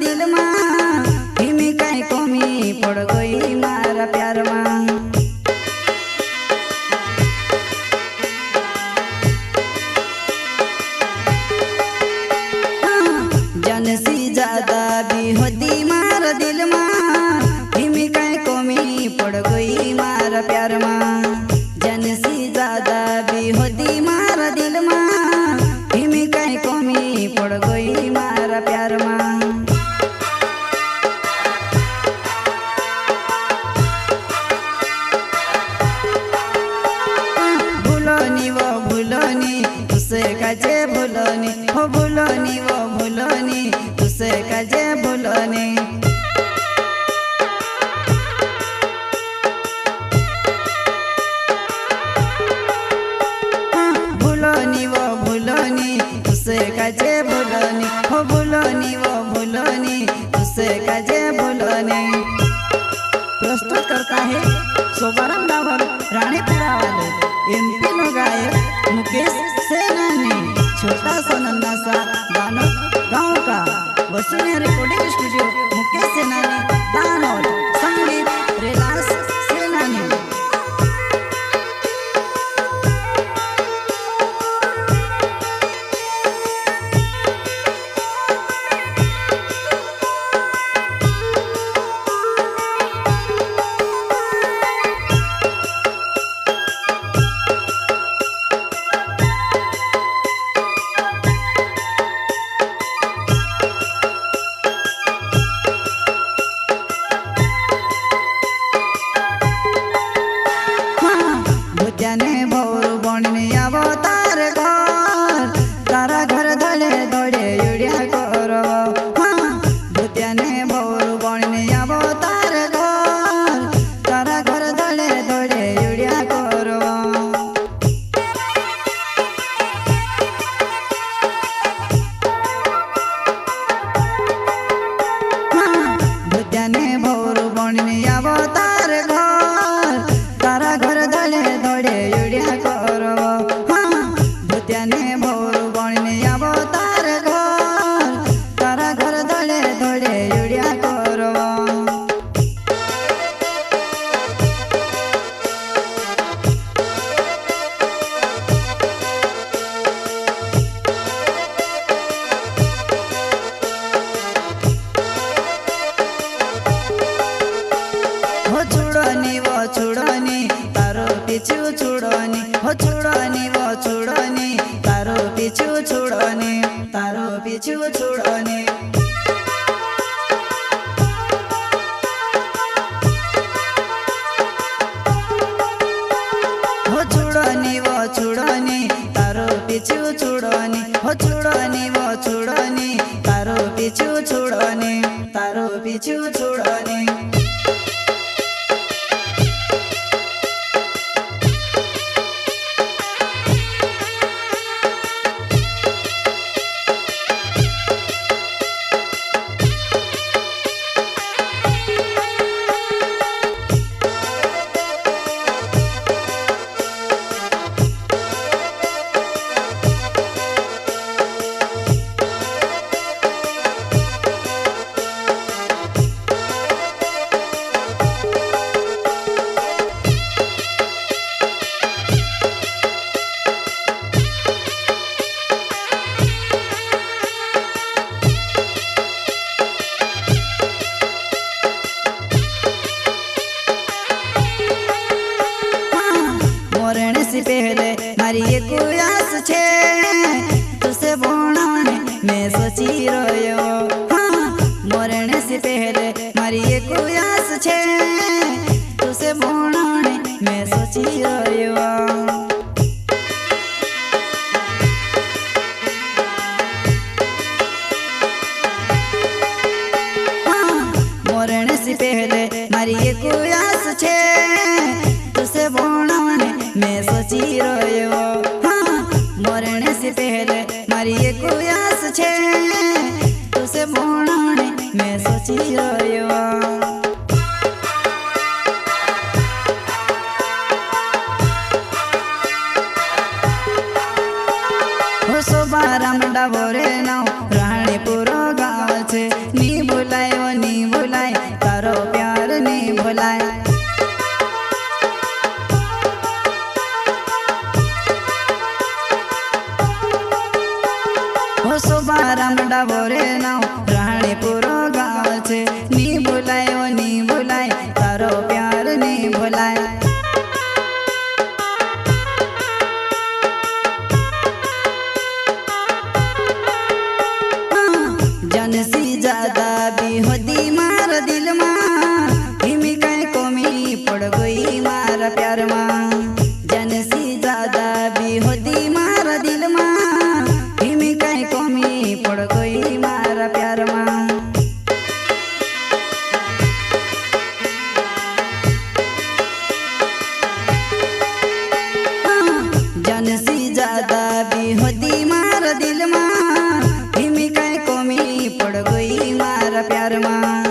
दिल में हिमी कई कमी पड़ गई मारा प्यार में। जन सी ज्यादा भी होती मारा दिल में हिमी कई कमी पड़ गई मारा प्यार में। जन सी ज्यादा भी होती मारा दिल में हिमी कई कमी पड़ गई मारा प्यार में। भूलोनी वो भूलोनी तुसे कजे भूलोनी हो भूलोनी वो भूलोनी तुसे कजे भूलोनी। भूलोनी वो भूलोनी तुसे कजे भूलोनी हो भूलोनी वो भूलोनी तुसे कजे भूलोनी। प्रस्तुत करता है शोभाराम डावर रानीपुरा वाले एमपी नो गायक मुकेश सेनानी। छोटा सा नन्हा सा दानो गाँव का वसुनिया रिकॉर्डिंग स्टूडियो मुकेश सेनानी दानोद। संगीत रिलास सेनानी। भुत्याने भौर बणने आवो तार घर तारा घर धड़े धड़े युड़िया करो। भुत्याने भौर बणने आवो तार घर तारा घर धड़े धड़े युड़िया करो। भुत्याने भौर बणने आवो तार घर तारा घर धड़े धड़े युड़िया करो। भुत्याने भौर बणने आवो तार घर तारा घर धड़े धड़े युड़िया करो। हो छुड़ोनी वो छुड़ोनी तारो पीछू छुड़ोनी हो छुड़ोनी वो छुड़ोनी तारो पीछू छुड़ोनी तारो पीछू छुड़ोनी। हो छुड़ोनी वो छुड़ोनी तारो पीछू छुड़ोनी हो छुड़ोनी वो छुड़ोनी तारो पीछू छुड़ोनी तारो पीछू छुड़ोनी। मरण से पहले मारी एक आस छे तुसे बोणाने मैं सोची रयो। मरण से पहले मारी एक आस छे तुसे बोणाने मैं सोची रयो। मरण से पहले मारी एक आस छे तुसे बोणाने मैं सोची रयो। मरण से पहले मारी एक आस छे तुसे बोणाने मैं सोची रयो। हो शोभाराम डावरे नाव राणीपुरा गाँव छे नी भुलाय हो शोभाराम डाबोरे नाव राणीपुर गाँव छे नी भुलाय ओ नी भुलाय तारो प्यार नी भुलाय जनसी ज्यादा भी होती मार दिल मां हिमी कई कोमी पड़ गई मार प्यार मां जनसी ज्यादा भी होती मार दिल मां हिमी कई कोमी पड़ गई मार प्यार मां जनसी ज्यादा भी होती मार दिल मां हिमी कई कोमी पड़ गई मार प्यार मां।